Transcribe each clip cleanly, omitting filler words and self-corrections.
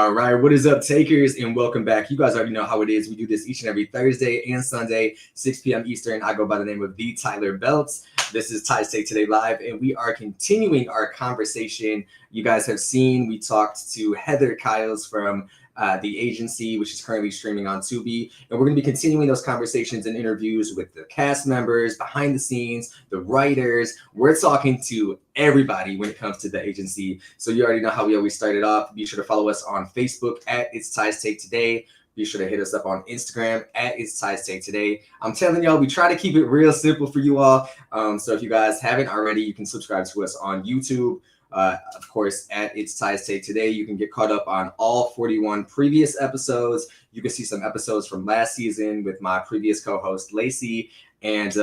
All right, what is up, takers, and welcome back. You guys already know how it is. We do this each and every Thursday and Sunday, 6 p.m. Eastern. I go by the name of the Tyler Belts. This is Ty's Take Today Live, and we are continuing our conversation. You guys have seen, we talked to Heather Kyles from the agency, which is currently streaming on Tubi. And we're going to be continuing those conversations and interviews with the cast members, behind the scenes, the writers. We're talking to everybody when it comes to the agency. So you already know how we always started off. Be sure to follow us on Facebook at It's Ty's Take Today. Be sure to hit us up on Instagram at It's Ty's Take Today. I'm telling y'all, we try to keep it real simple for you all. So if you guys haven't already, you can subscribe to us on YouTube. Of course, at It's Ty's Take Today, you can get caught up on all 41 previous episodes. You can see some episodes from last season with my previous co-host, Lacey. And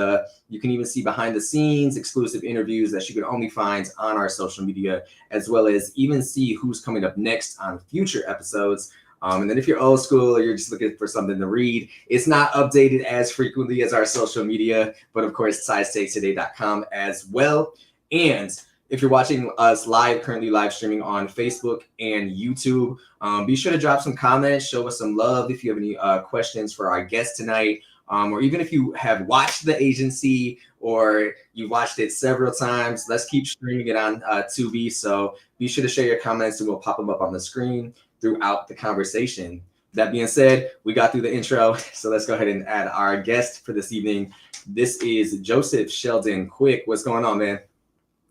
you can even see behind the scenes exclusive interviews that you can only find on our social media, as well as even see who's coming up next on future episodes. And then if you're old school or you're just looking for something to read, it's not updated as frequently as our social media, but of course, TysTakeToday.com as well. And if you're watching us currently live streaming on Facebook and YouTube, be sure to drop some comments, show us some love if you have any questions for our guest tonight, or even if you have watched the agency or you watched it several times, let's keep streaming it on Tubi. So be sure to share your comments and we'll pop them up on the screen throughout the conversation. That being said, we got through the intro, so let's go ahead and add our guest for this evening. This is Joseph Sheldon Quick. What's going on, man?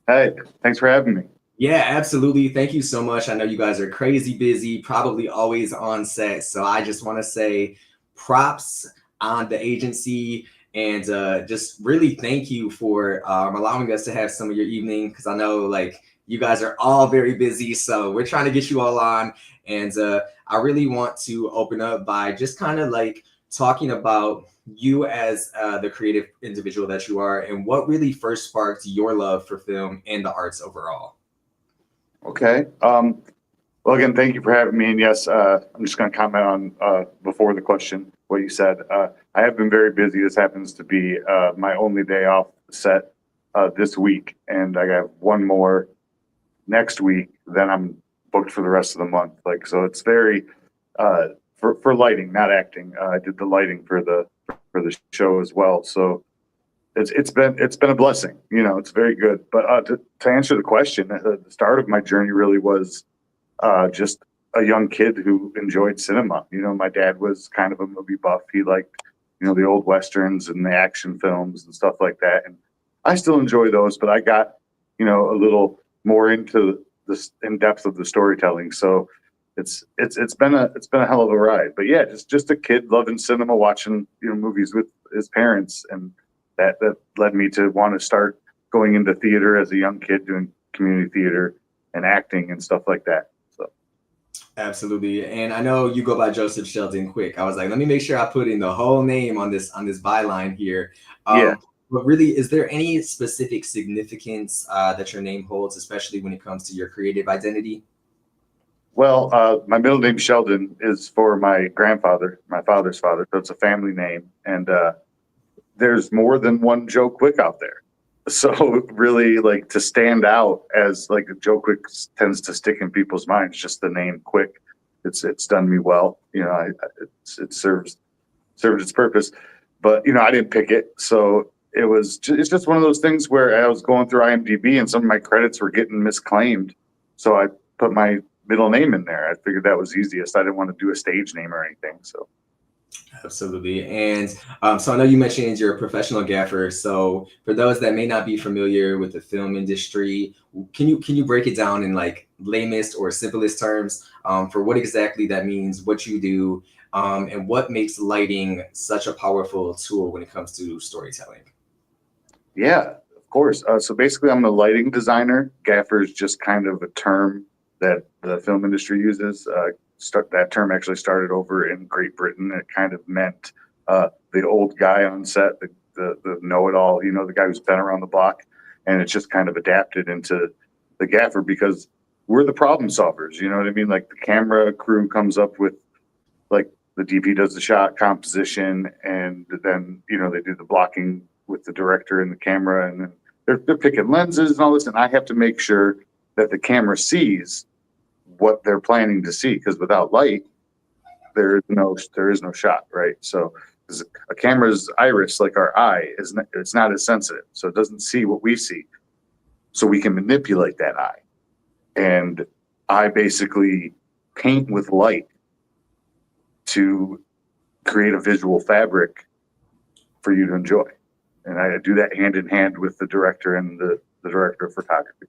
Hey, thanks for having me. Yeah, absolutely. Thank you so much. I know you guys are crazy busy, probably always on set. So I just want to say props on the agency and just really thank you for allowing us to have some of your evening, because I know like you guys are all very busy. So we're trying to get you all on. And I really want to open up by just kind of like talking about you as the creative individual that you are and what really first sparked your love for film and the arts overall. Okay. Well, again, thank you for having me. And yes, I'm just going to comment on before the question, what you said. I have been very busy. This happens to be my only day off set this week. And I have one more next week. Then I'm booked for the rest of the month. Like, so it's very, for lighting, not acting. I did the lighting for the show as well. So it's been a blessing. You know, it's very good. But to answer the question, the start of my journey really was just a young kid who enjoyed cinema. You know, my dad was kind of a movie buff. He liked, you know, the old Westerns and the action films and stuff like that. And I still enjoy those, but I got, you know, a little more into this in depth of the storytelling. So it's been a hell of a ride. But yeah, just a kid loving cinema, watching, you know, movies with his parents, and that led me to want to start going into theater as a young kid, doing community theater and acting and stuff like that. So absolutely. And I know you go by Joseph Sheldon Quick. I was like, let me make sure I put in the whole name on this byline here. Yeah. But really, is there any specific significance that your name holds, especially when it comes to your creative identity? Well, my middle name Sheldon is for my grandfather, my father's father. So it's a family name. And there's more than one Joe Quick out there. So really, like, to stand out as like Joe Quick tends to stick in people's minds, just the name Quick. It's done me well. You know, it served its purpose. But, you know, I didn't pick it. So it's just one of those things where I was going through IMDb and some of my credits were getting misclaimed. So I put my middle name in there. I figured that was easiest. I didn't want to do a stage name or anything. So absolutely. And so I know you mentioned you're a professional gaffer. So for those that may not be familiar with the film industry, can you break it down in like lamest or simplest terms for what exactly that means, what you do, and what makes lighting such a powerful tool when it comes to storytelling? Yeah, of course. So basically, I'm a lighting designer. Gaffer is just kind of a term that the film industry uses. That term actually started over in Great Britain. It kind of meant the old guy on set, the know-it-all, you know, the guy who's been around the block. And it's just kind of adapted into the gaffer because we're the problem solvers. You know what I mean? Like the camera crew comes up with, like, the DP does the shot composition, and then, you know, they do the blocking with the director and the camera, and then they're picking lenses and all this. And I have to make sure that the camera sees what they're planning to see, because without light, there is no shot, right? So 'cause a camera's iris, like our eye, it's not as sensitive, so it doesn't see what we see. So we can manipulate that eye, and I basically paint with light to create a visual fabric for you to enjoy, and I do that hand in hand with the director and the director of photography.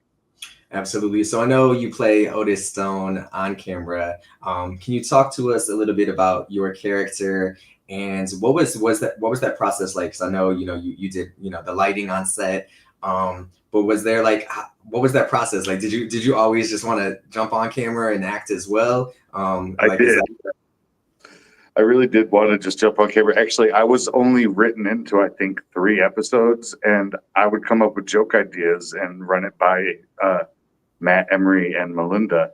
Absolutely. So I know you play Otis Stone on camera. Can you talk to us a little bit about your character and what was that process like? Because I know you did the lighting on set, but was there like what was that process like? Did you always just want to jump on camera and act as well? I Like is did. that I really did want to just jump on camera. Actually, I was only written into, I think, 3 episodes, and I would come up with joke ideas and run it by Matt, Emery, and Melinda.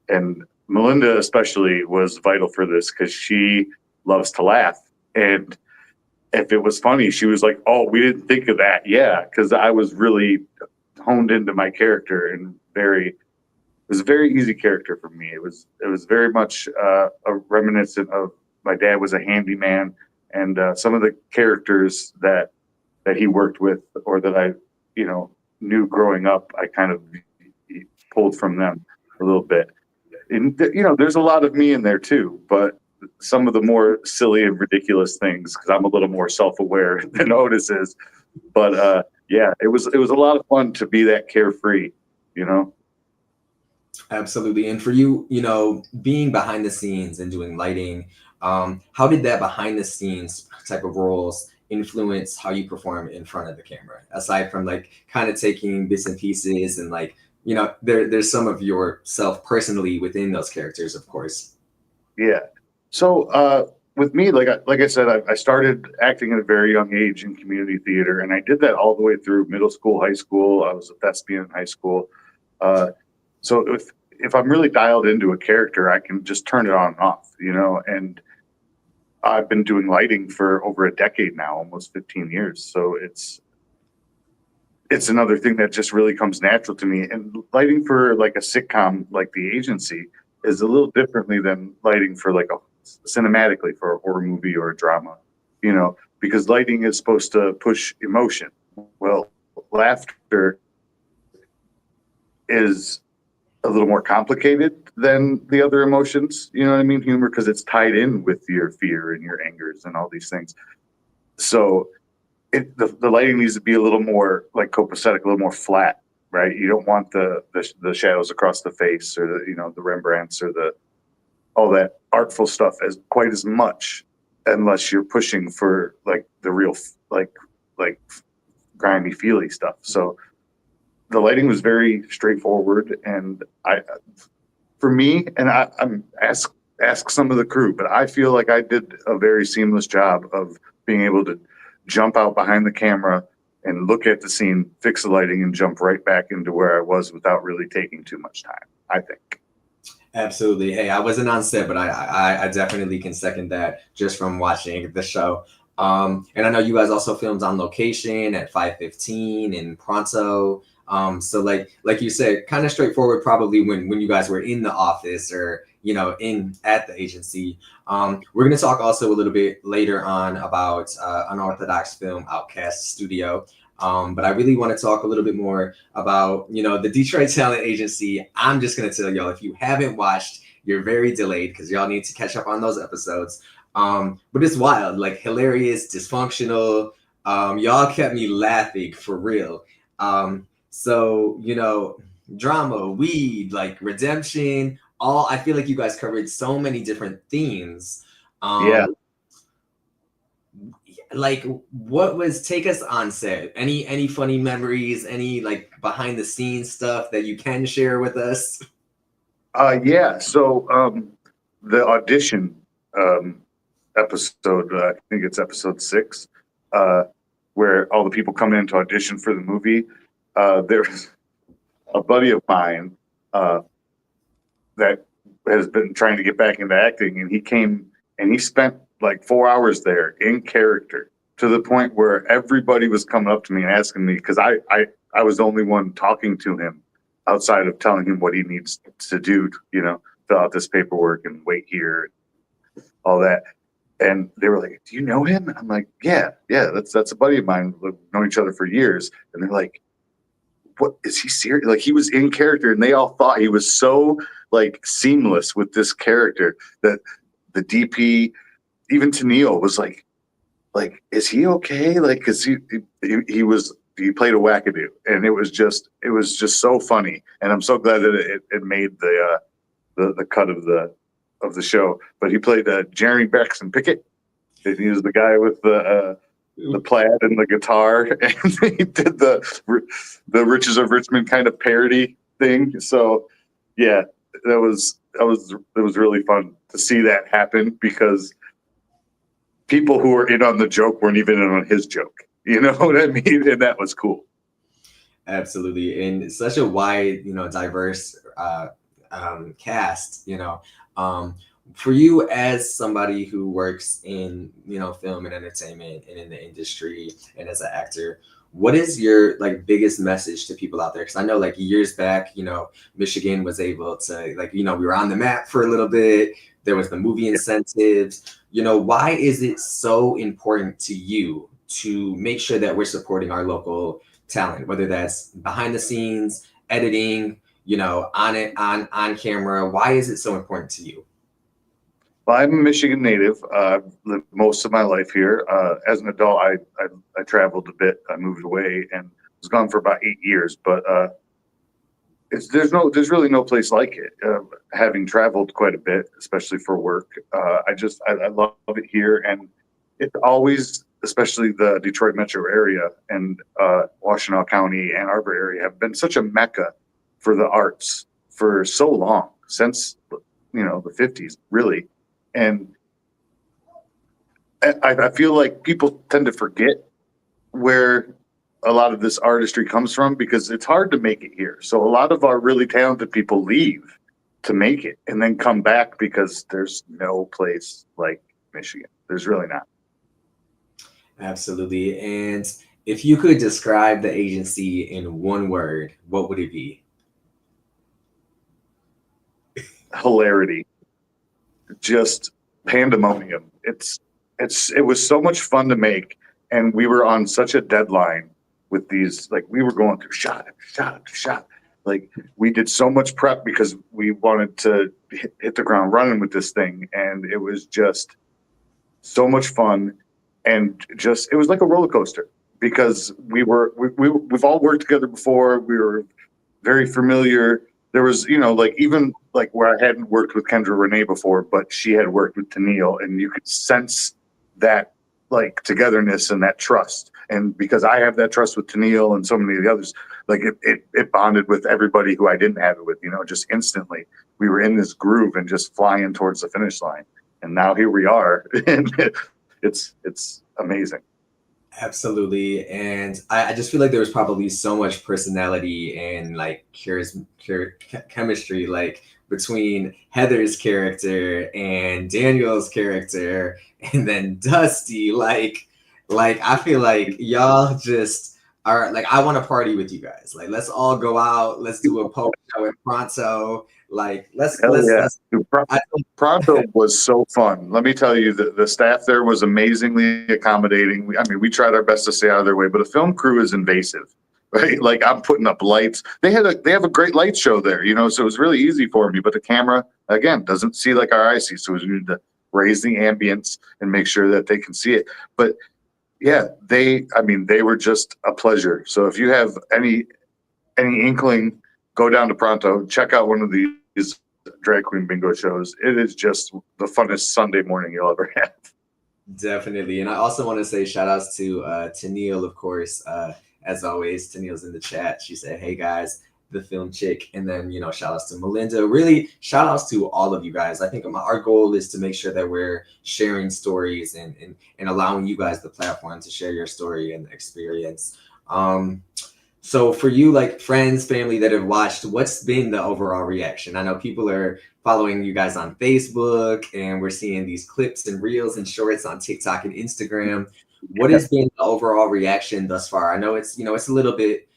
And Melinda especially was vital for this because she loves to laugh. And if it was funny, she was like, "Oh, we didn't think of that." Yeah, because I was really honed into my character and it was a very easy character for me. It was very much a reminiscent of my dad was a handyman, and some of the characters that he worked with or that I knew growing up, I kind of pulled from them a little bit. And there's a lot of me in there too, but some of the more silly and ridiculous things because I'm a little more self-aware than Otis is. But yeah, it was a lot of fun to be that carefree, you know. absolutely? And for you, being behind the scenes and doing lighting, how did that behind the scenes type of roles influence how you perform in front of the camera? Aside from like kind of taking bits and pieces and like, there's some of yourself personally within those characters, of course. Yeah. So with me, like I said, I started acting at a very young age in community theater, and I did that all the way through middle school, high school. I was a thespian in high school. So if I'm really dialed into a character, I can just turn it on and off, and I've been doing lighting for over a decade now, almost 15 years. So it's another thing that just really comes natural to me. And lighting for like a sitcom like The Agency is a little differently than lighting for like a cinematically for a horror movie or a drama, because lighting is supposed to push emotion. Well, laughter is a little more complicated than the other emotions. You know what I mean? Humor, because it's tied in with your fear and your angers and all these things. So the lighting needs to be a little more like copacetic, a little more flat, right? You don't want the shadows across the face or the Rembrandts or all that artful stuff as quite as much, unless you're pushing for like the real like grimy feely stuff. So the lighting was very straightforward, and for me, and I'm ask some of the crew, but I feel like I did a very seamless job of being able to jump out behind the camera and look at the scene, fix the lighting, and jump right back into where I was without really taking too much time, I think. Absolutely. Hey, I wasn't on set, but I definitely can second that just from watching the show. And I know you guys also filmed on location at 515 in Pronto. So like you said, kind of straightforward probably when you guys were in the office or in at the agency. We're going to talk also a little bit later on about Unorthodox Film Outcast Studio. But I really want to talk a little bit more about, the Detroit Talent Agency. I'm just going to tell y'all, if you haven't watched, you're very delayed because y'all need to catch up on those episodes. But it's wild, like hilarious, dysfunctional. Y'all kept me laughing for real. So, drama, weed, like redemption, I feel like you guys covered so many different themes. Yeah. Like take us on set, any funny memories, any like behind the scenes stuff that you can share with us? Yeah. So the audition episode, I think it's episode 6, where all the people come in to audition for the movie. There's a buddy of mine that has been trying to get back into acting, and he came and he spent like 4 hours there in character, to the point where everybody was coming up to me and asking me, because I was the only one talking to him, outside of telling him what he needs to do, you know, fill out this paperwork and wait here, all that. And they were like, "Do you know him?" I'm like, "Yeah, that's a buddy of mine. We've known each other for years." And they're like, "What is he serious?" Like he was in character, and they all thought he was so like seamless with this character that the DP, even Tennille, was like, "Is he okay?" Like, cause he played a wackadoo, and it was just so funny. And I'm so glad that it made the cut of the show. But he played Jeremy Braxton Pickett. And he was the guy with the plaid and the guitar, and he did the Riches of Richmond kind of parody thing. So yeah, it was really fun to see that happen, because people who were in on the joke weren't even in on his joke. You know what I mean? And that was cool. Absolutely, and such a wide, diverse cast. For you as somebody who works in film and entertainment and in the industry and as an actor, what is your like biggest message to people out there? Because I know like years back, Michigan was able to we were on the map for a little bit. There was the movie incentives. Why is it so important to you to make sure that we're supporting our local talent, whether that's behind the scenes, editing, on camera? Why is it so important to you? Well, I'm a Michigan native. I've lived most of my life here. As an adult, I traveled a bit. I moved away and was gone for about 8 years. But there's really no place like it. Having traveled quite a bit, especially for work, I love it here, and it's always, especially the Detroit metro area and Washtenaw County, Ann Arbor area, have been such a mecca for the arts for so long, since the 50s, really. And I feel like people tend to forget where a lot of this artistry comes from, because it's hard to make it here. So a lot of our really talented people leave to make it and then come back, because there's no place like Michigan. There's really not. Absolutely. And if you could describe the agency in one word, what would it be? Hilarity. Just pandemonium. It was so much fun to make, and we were on such a deadline with these. Like, we were going through shot after shot after shot. Like, we did so much prep because we wanted to hit the ground running with this thing, and it was just so much fun. And just, it was like a roller coaster, because we've all worked together before. We were very familiar. There was, even like where I hadn't worked with Kendra Renee before, but she had worked with Tennille, and you could sense that like togetherness and that trust. And because I have that trust with Tennille and so many of the others, like it bonded with everybody who I didn't have it with, just instantly. We were in this groove and just flying towards the finish line. And now here we are. And it's amazing. Absolutely. And I just feel like there was probably so much personality and like chemistry, like between Heather's character and Daniel's character, and then Dusty. Like I feel like y'all just are like, I want to party with you guys. Like, let's all go out. Let's do a poker show in Pronto. Like, Hell yeah. let's. I, Pronto was so fun. Let me tell you, the staff there was amazingly accommodating. We tried our best to stay out of their way, but a film crew is invasive, right? Like, I'm putting up lights. They have a great light show there, so it was really easy for me. But the camera, again, doesn't see like our eyes see, so we need to raise the ambience and make sure that they can see it. But yeah, they were just a pleasure. So if you have any inkling, go down to Pronto, check out one of these drag queen bingo shows. It is just the funnest Sunday morning you'll ever have. Definitely. And I also want to say shout outs to Tennille, of course. As always, Tennille's in the chat. She said, "Hey guys, the film chick." And then, shout outs to Melinda. Really, shout outs to all of you guys. I think our goal is to make sure that we're sharing stories and allowing you guys the platform to share your story and experience. So for you, like friends, family that have watched, what's been the overall reaction? I know people are following you guys on Facebook, and we're seeing these clips and reels and shorts on TikTok and Instagram. What has been the overall reaction thus far? I know it's a little bit,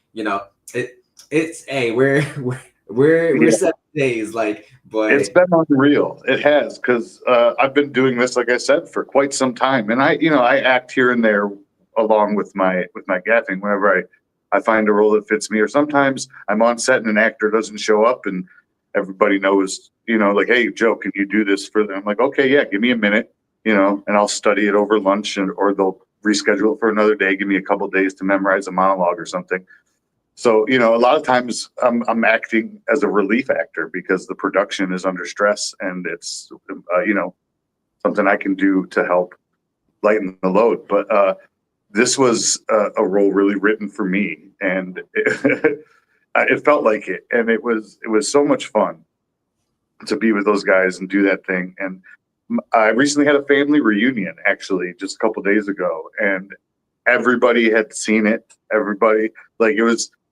It's hey, we're Yeah, 7 days, like, it's but been unreal. It has, because I've been doing this, like I said, for quite some time, and I act here and there along with my gaffing whenever I find a role that fits me, or sometimes I'm on set and an actor doesn't show up, and everybody knows, like, hey, Joe, can you do this for them? I'm like, okay, yeah, give me a minute, and I'll study it over lunch, or they'll reschedule it for another day, give me a couple days to memorize a monologue or something. So, a lot of times I'm acting as a relief actor because the production is under stress, and it's, something I can do to help lighten the load. But this was a role really written for me, and it felt like it. And it was so much fun to be with those guys and do that thing. And I recently had a family reunion, actually, just a couple days ago, and everybody had seen it. Everybody, like,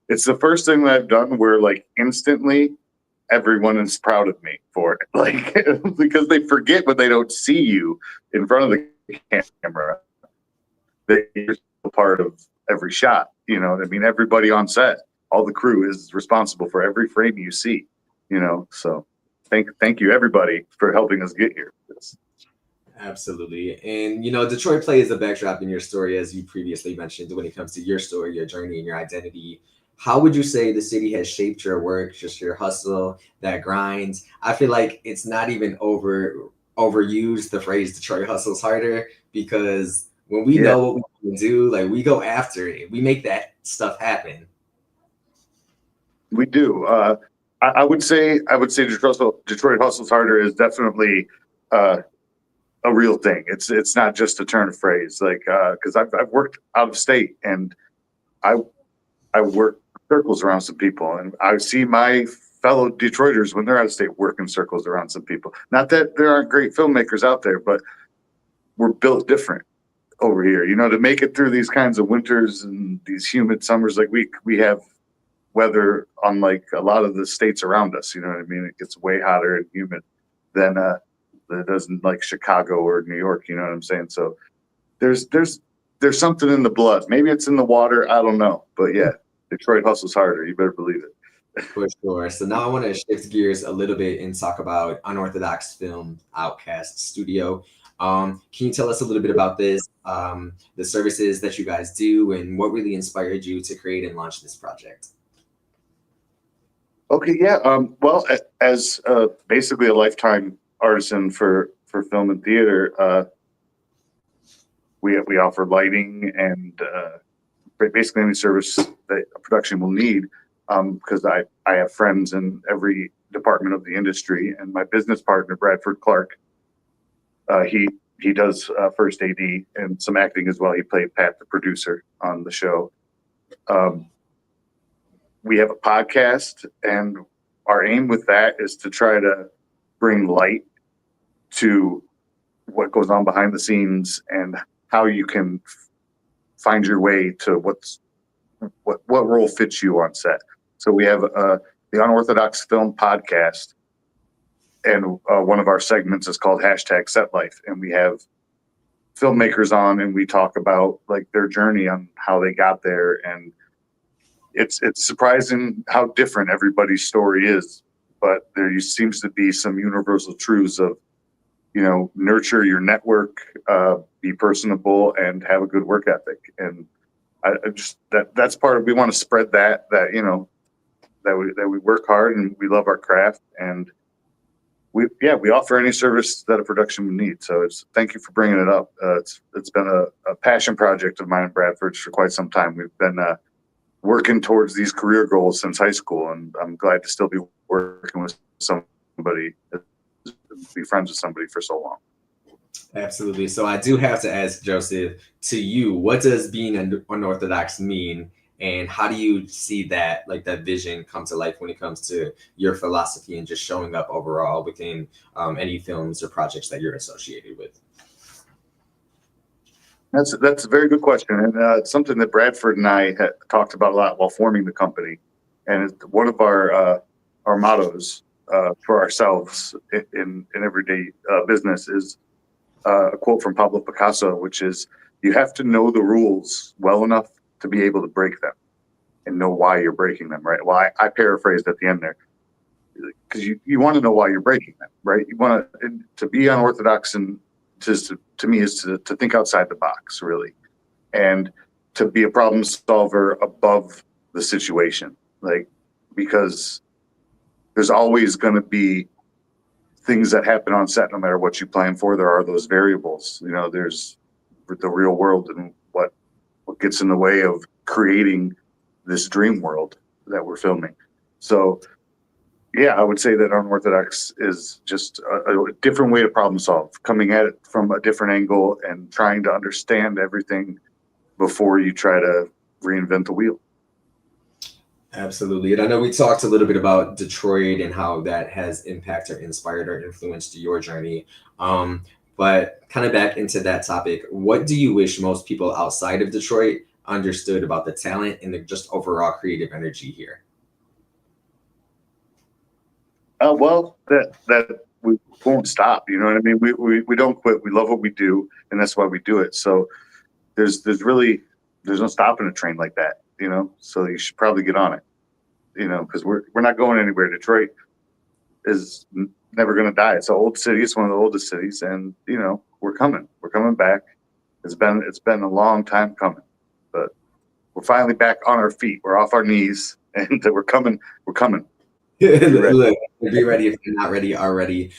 it's the first thing that I've done where, like, instantly everyone is proud of me for it. Like, because they forget when they don't see you in front of the camera that you're still part of every shot. You know what I mean? Everybody on set, all the crew is responsible for every frame you see, so thank you everybody for helping us get here. absolutely. And Detroit plays a backdrop in your story, as you previously mentioned, when it comes to your story, your journey, and your identity. How would you say the city has shaped your work, just your hustle, that grind? I feel like it's not even overused, the phrase Detroit hustles harder, because when we Yeah, know what we can do, like, we go after it. We make that stuff happen. we do. I would say Detroit hustles harder is definitely uh, a real thing. It's not just a turn of phrase. Like, because I've worked out of state, and I I work circles around some people, and I see my fellow Detroiters when they're out of state working circles around some people. Not that there aren't great filmmakers out there, but we're built different over here. To make it through these kinds of winters and these humid summers, like we have weather unlike a lot of the states around us. You know what I mean? It gets way hotter and humid than it doesn't, like Chicago or New York. You know what I'm saying? So there's something in the blood. Maybe it's in the water. I don't know, but yeah, Detroit hustles harder. You better believe it. For sure. So now I want to shift gears a little bit and talk about Unorthodox Film Outcast Studio. Can you tell us a little bit about this, the services that you guys do, and what really inspired you to create and launch this project? Okay, yeah. Well, as basically a lifetime artisan for film and theater, we offer lighting and basically any service that a production will need. Because I have friends in every department of the industry, and my business partner Bradford Clark, he does first AD and some acting as well. He played Pat, the producer, on the show. Um, we have a podcast, and our aim with that is to try to bring light to what goes on behind the scenes and how you can find your way to what role fits you on set. So we have the Unorthodox Film Podcast, and one of our segments is called #SetLife, and we have filmmakers on, and we talk about, like, their journey on how they got there, and it's surprising how different everybody's story is, but there seems to be some universal truths of, nurture your network, be personable, and have a good work ethic. And I just that's part of, we want to spread that we work hard and we love our craft, and we offer any service that a production would need. So thank you for bringing it up. It's been a passion project of mine and Bradford's for quite some time. We've been working towards these career goals since high school, and I'm glad to still be working with somebody, be friends with somebody for so long. Absolutely. So I do have to ask Joseph, to you, what does being unorthodox mean? And how do you see that, like, that vision come to life when it comes to your philosophy and just showing up overall within any films or projects that you're associated with? That's a very good question, and it's something that Bradford and I had talked about a lot while forming the company. And one of our mottos for ourselves in everyday business is a quote from Pablo Picasso, which is, "You have to know the rules well enough to be able to break them." and know why you're breaking them, right? Well, I paraphrased at the end there, because you want to know why you're breaking them, right? You want to be unorthodox, and to me is to think outside the box, really, and to be a problem solver above the situation, like, because there's always going to be things that happen on set. No matter what you plan for, there are those variables. You know, there's the real world and what gets in the way of creating this dream world that we're filming. So yeah, I would say that unorthodox is just a different way to problem solve, coming at it from a different angle and trying to understand everything before you try to reinvent the wheel. Absolutely. And I know we talked a little bit about Detroit and how that has impacted or inspired or influenced your journey. But kind of back into that topic, what do you wish most people outside of Detroit understood about the talent and the just overall creative energy here? Well, that we won't stop. You know what I mean? We don't quit. We love what we do, and that's why we do it. So there's no stopping a train like that. You know, so you should probably get on it. You know, because we're not going anywhere. Detroit is never going to die. It's an old city. It's one of the oldest cities, and you know, we're coming. We're coming back. It's been a long time coming, but we're finally back on our feet. We're off our knees, and we're coming. We're coming. Look, be ready if you're not ready already.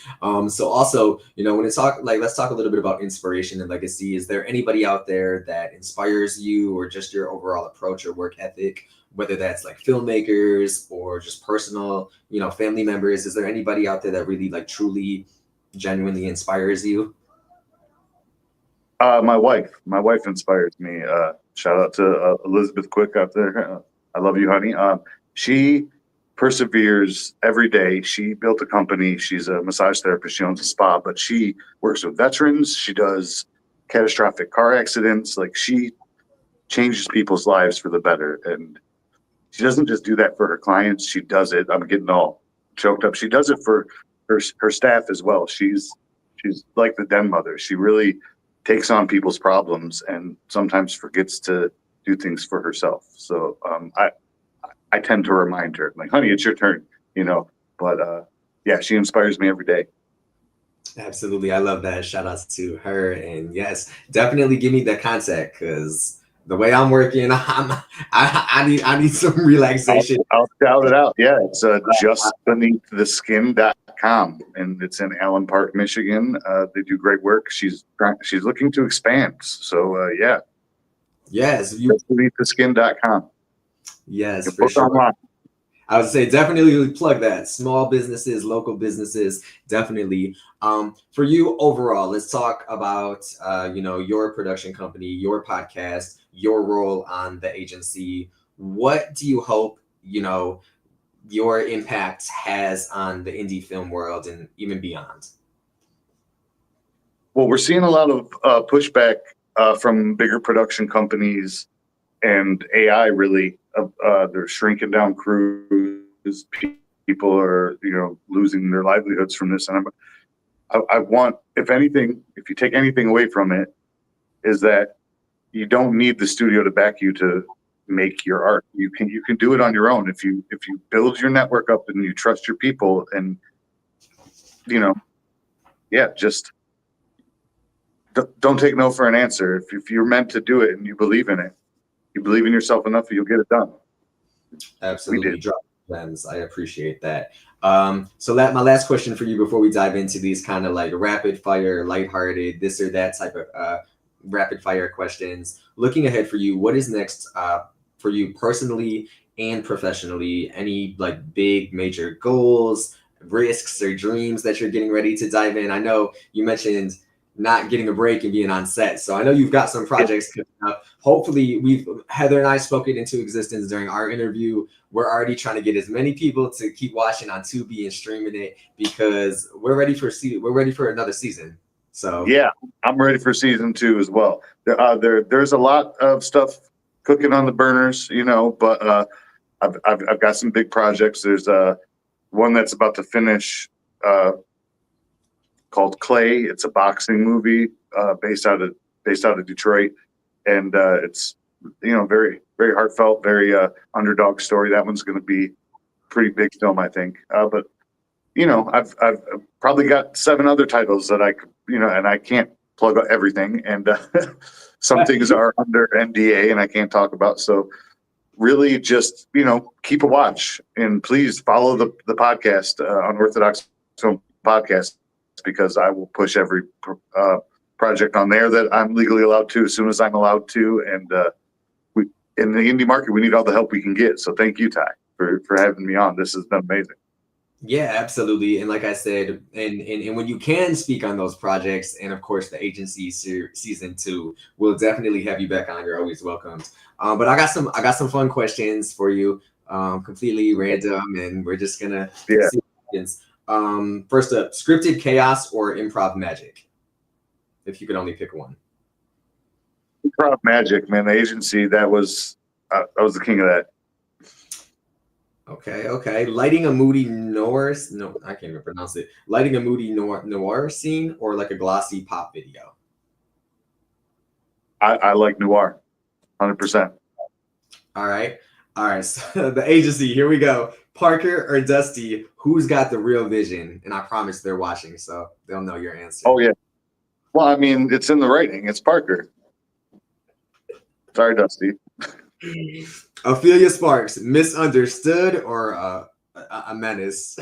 So also, you know, when it's let's talk a little bit about inspiration and legacy. Is there anybody out there that inspires you, or just your overall approach or work ethic, whether that's like filmmakers or just personal, you know, family members? Is there anybody out there that really like truly, genuinely inspires you? My wife inspires me. Shout out to Elizabeth Quick out there. I love you, honey. She perseveres every day. She built a company. She's a massage therapist. She owns a spa, but she works with veterans. She does catastrophic car accidents. Like, she changes people's lives for the better. And she doesn't just do that for her clients. She does it. I'm getting all choked up. She does it for her staff as well. She's like the den mother. She really takes on people's problems and sometimes forgets to do things for herself. So I tend to remind her, like, honey, it's your turn, you know. But yeah, she inspires me every day. Absolutely. I love that. Shout outs to her. And yes, definitely give me the contact, because the way I'm working, I need some relaxation. I'll shout it out. Yeah, it's justbeneaththeskin.com, and it's in Allen Park, Michigan. They do great work. She's looking to expand. So yeah. Yes, justbeneaththeskin.com. Yes, for sure. Online. I would say definitely plug that. Small businesses, local businesses, definitely. For you overall, let's talk about you know, your production company, your podcast, your role on the agency. What do you hope, you know, your impact has on the indie film world and even beyond? Well, we're seeing a lot of pushback from bigger production companies and AI. Really, they're shrinking down crews. People are, you know, losing their livelihoods from this. And I want, if anything, if you take anything away from it, is that you don't need the studio to back you to make your art. You can do it on your own if you build your network up and you trust your people, and you know, yeah, just don't take no for an answer. If you're meant to do it and you believe in it, you believe in yourself enough, you'll get it done. Absolutely. Drop gems. I appreciate that. So my last question for you before we dive into these kind of like rapid fire, lighthearted, this or that type of rapid fire questions. Looking ahead for you, what is next for you personally and professionally? Any like big major goals, risks, or dreams that you're getting ready to dive in? I know you mentioned not getting a break and being on set, so I know you've got some projects coming up. Hopefully, Heather and I spoke it into existence during our interview. We're already trying to get as many people to keep watching on Tubi and streaming it, because we're ready for another season. So yeah, I'm ready for season 2 as well. There's a lot of stuff cooking on the burners, you know, but I've got some big projects. There's one that's about to finish called Clay. It's a boxing movie based out of Detroit, and it's very, very heartfelt, very underdog story. That one's going to be pretty big film, I think. But I've probably got 7 other titles that I could, and I can't plug out everything, and some things are under NDA and I can't talk about. So really, just keep a watch, and please follow the podcast, Unorthodox Film Podcast, because I will push every project on there that I'm legally allowed to as soon as I'm allowed to, and we in the indie market we need all the help we can get. So thank you, Ty, for having me on. This has been amazing. Yeah, absolutely. And like I said, and when you can speak on those projects, and of course the agency season 2, we'll definitely have you back on. You're always welcomed. But I got some fun questions for you, completely random, and we're just gonna see what happens. First up, scripted chaos or improv magic? If you could only pick one. Improv magic, man. The agency, that was I was the king of that. Okay. Lighting a moody noir, no, I can't even pronounce it. Lighting a moody noir scene or like a glossy pop video? I like noir, 100%. All right. So the agency, here we go. Parker or Dusty, who's got the real vision? And I promise they're watching, so they'll know your answer. Oh, yeah. Well, I mean, it's in the writing. It's Parker. Sorry, Dusty. Ophelia Sparks, misunderstood or a menace?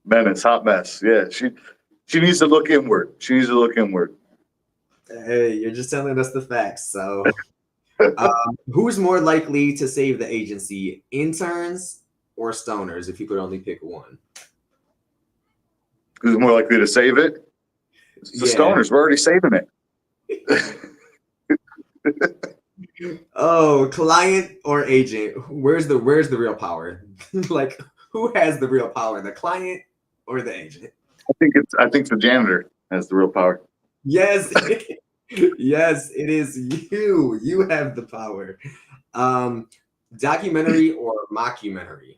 Menace, hot mess. Yeah, she needs to look inward. She needs to look inward. Hey, you're just telling us the facts. So, who's more likely to save the agency, interns or stoners? If you could only pick one. Who's more likely to save it? The stoners. We're already saving it. Oh, client or agent? Where's the real power? Like, who has the real power, the client or the agent? I think the janitor has the real power. Yes. Yes, it is you. You have the power. Documentary or mockumentary?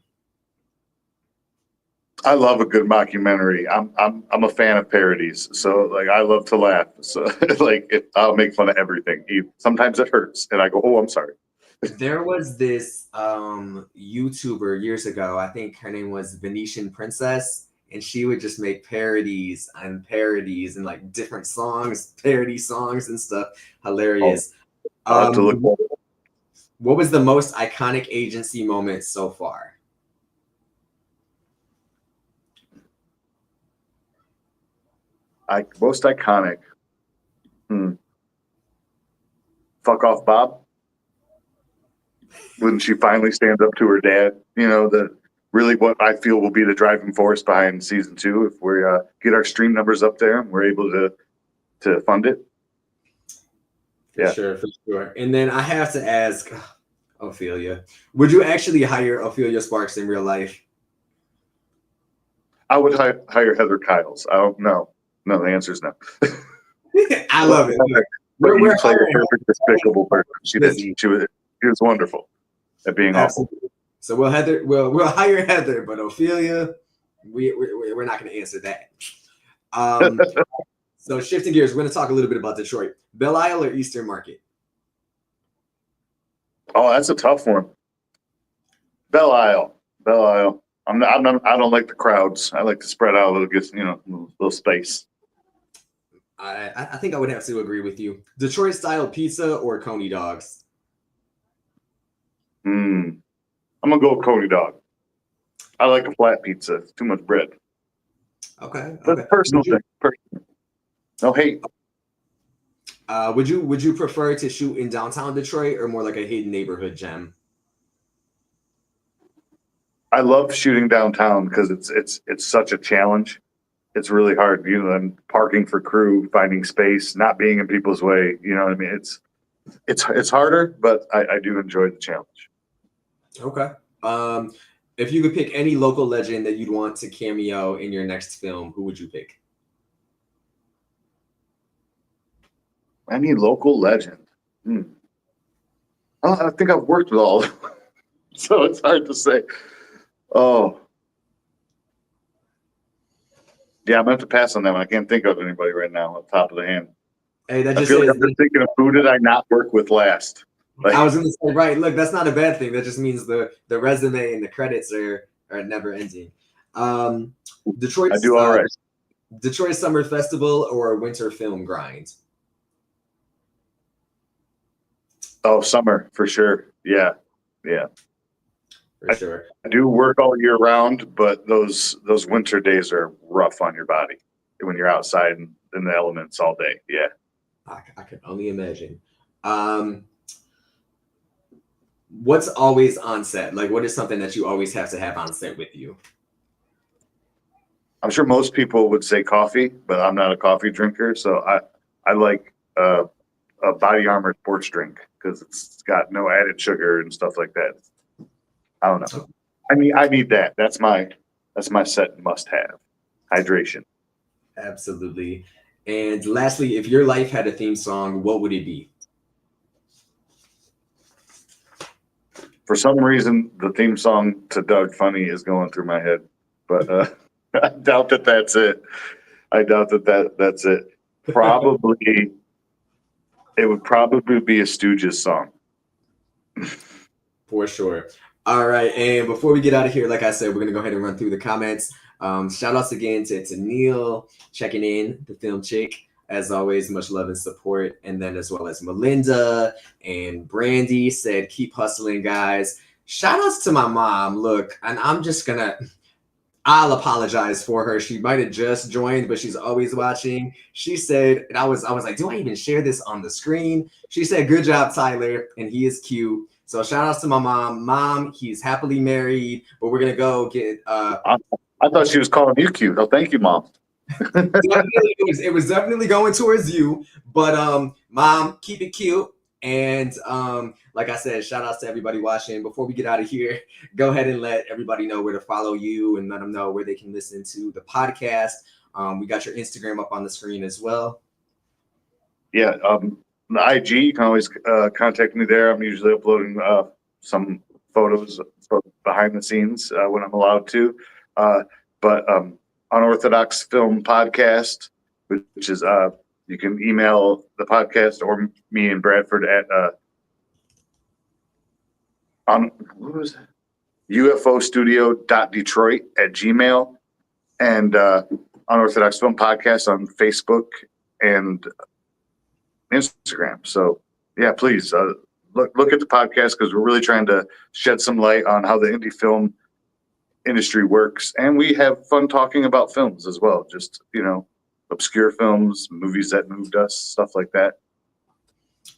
I love a good mockumentary. I'm a fan of parodies, so like I love to laugh. So like I'll make fun of everything. Sometimes it hurts, and I go, "Oh, I'm sorry." There was this YouTuber years ago. I think her name was Venetian Princess, and she would just make parodies and like different songs, parody songs and stuff. Hilarious. I'll have to look that up. What was the most iconic agency moment so far? Most iconic. Fuck off, Bob. When she finally stands up to her dad, that really what I feel will be the driving force behind season 2. If we get our stream numbers up there and we're able to fund it. For sure. And then I have to ask, Ophelia, would you actually hire Ophelia Sparks in real life? I would hire Heather Kiles. I don't know. No, the answer is no. I love it. We're playing a perfect, despicable person. She was wonderful at being awful. So we'll hire Heather, but Ophelia, we're not going to answer that. So shifting gears, we're going to talk a little bit about Detroit. Belle Isle or Eastern Market? Oh, that's a tough one. Belle Isle. I don't like the crowds. I like to spread out a little space. I think I would have to agree with you. Detroit style pizza or Coney dogs? I'm gonna go with Coney dog. I like a flat pizza. It's too much bread. Okay. That's personal thing. No hate. Would you prefer to shoot in downtown Detroit or more like a hidden neighborhood gem? I love shooting downtown because it's such a challenge. It's really hard, and parking for crew, finding space, not being in people's way. You know what I mean? It's harder, but I do enjoy the challenge. Okay. If you could pick any local legend that you'd want to cameo in your next film, who would you pick? Any local legend? I think I've worked with all of them, so it's hard to say. Oh. Yeah, I'm going to have to pass on that one. I can't think of anybody right now on top of the hand. Hey, that I just feel says, like I'm just thinking of who did I not work with last? I Like, was going to say, right. Look, that's not a bad thing. That just means the resume and the credits are never ending. Um, I Detroit's do all right. Detroit Summer Festival or Winter Film Grind? Oh, summer for sure. Yeah, yeah. For sure. I do work all year round, but those winter days are rough on your body when you're outside in the elements all day. Yeah. I can only imagine. Um, what's always on set? Like, what is something that you always have to have on set with you? I'm sure most people would say coffee, but I'm not a coffee drinker, so I like a body armor sports drink because it's got no added sugar and stuff like that. I don't know. I need that. That's my set must have. Hydration. Absolutely. And lastly, if your life had a theme song, what would it be? For some reason, the theme song to Doug Funny is going through my head, but I doubt that that's it. I doubt that's it. Probably it would probably be a Stooges song. For sure. All right. And before we get out of here, like I said, we're going to go ahead and run through the comments. Shout outs again to Neil checking in, the film chick. As always, much love and support. And then as well as Melinda and Brandy said, keep hustling, guys. Shout outs to my mom. Look, and I'll apologize for her. She might have just joined, but she's always watching. She said, and I was like, do I even share this on the screen? She said, good job, Tyler. And he is cute. So shout outs to my mom. Mom, he's happily married, but we're gonna go get I thought she was calling you cute. Oh, thank you, Mom. it was definitely going towards you, but mom, keep it cute. And like I said, shout outs to everybody watching. Before we get out of here, go ahead and let everybody know where to follow you and let them know where they can listen to the podcast. We got your Instagram up on the screen as well. Yeah, the IG, you can always contact me there. I'm usually uploading some photos from behind the scenes when I'm allowed to. But Unorthodox Film Podcast, which is you can email the podcast or me and Bradford at on what was that? ufostudio.detroit@gmail, and Unorthodox Film Podcast on Facebook and Instagram. So yeah, please look at the podcast because we're really trying to shed some light on how the indie film industry works, and we have fun talking about films as well. Just obscure films, movies that moved us, stuff like that.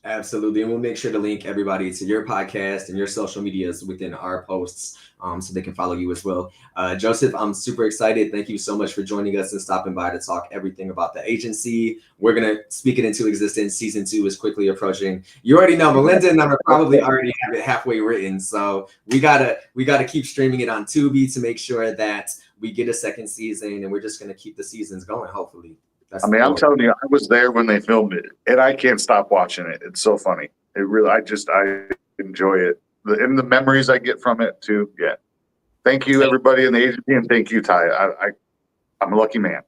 Absolutely. And we'll make sure to link everybody to your podcast and your social medias within our posts so they can follow you as well. Joseph, I'm super excited. Thank you so much for joining us and stopping by to talk everything about the agency. We're going to speak it into existence. Season 2 is quickly approaching. You already know Melinda and I probably already have it halfway written. So we gotta keep streaming it on Tubi to make sure that we get a second season, and we're just going to keep the seasons going, hopefully. I'm telling you, I was there when they filmed it, and I can't stop watching it. It's so funny. It really, I enjoy it. And the memories I get from it too. Yeah. Thank you, everybody in the agency, and thank you, Ty. I'm a lucky man.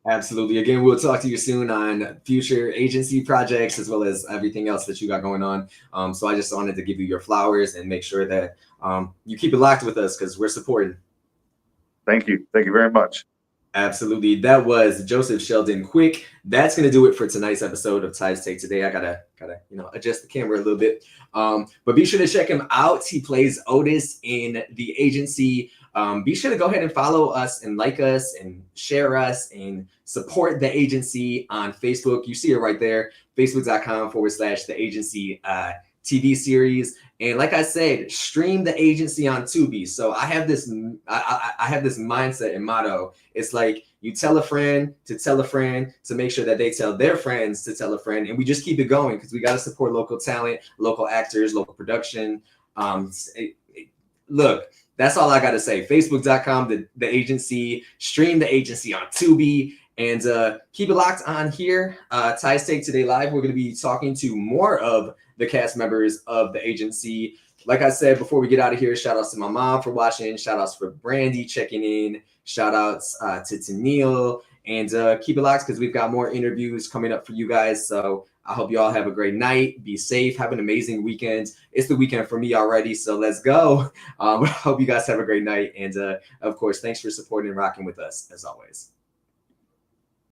Absolutely. Again, we'll talk to you soon on future agency projects as well as everything else that you got going on. So I just wanted to give you your flowers and make sure that you keep it locked with us because we're supporting. Thank you. Thank you very much. Absolutely. That was Joseph Sheldon Quick. That's going to do it for tonight's episode of Ty's Take Today. I gotta adjust the camera a little bit. But be sure to check him out. He plays Otis in The Agency. Be sure to go ahead and follow us and like us and share us and support The Agency on Facebook. You see it right there, facebook.com/The Agency TV series. And like I said, stream The Agency on Tubi. So I have this mindset and motto. It's like you tell a friend to make sure that they tell their friends to tell a friend. And we just keep it going because we got to support local talent, local actors, local production. Look, that's all I got to say. Facebook.com, the agency, stream The Agency on Tubi. And keep it locked on here. Ty's Take Today Live. We're going to be talking to more of the cast members of The Agency. Like I said, before we get out of here, shout outs to my mom for watching. Shout outs for Brandy checking in. Shout outs to Neil And keep it locked because we've got more interviews coming up for you guys. So I hope you all have a great night. Be safe. Have an amazing weekend. It's the weekend for me already, so let's go. I hope you guys have a great night. And of course, thanks for supporting and rocking with us as always.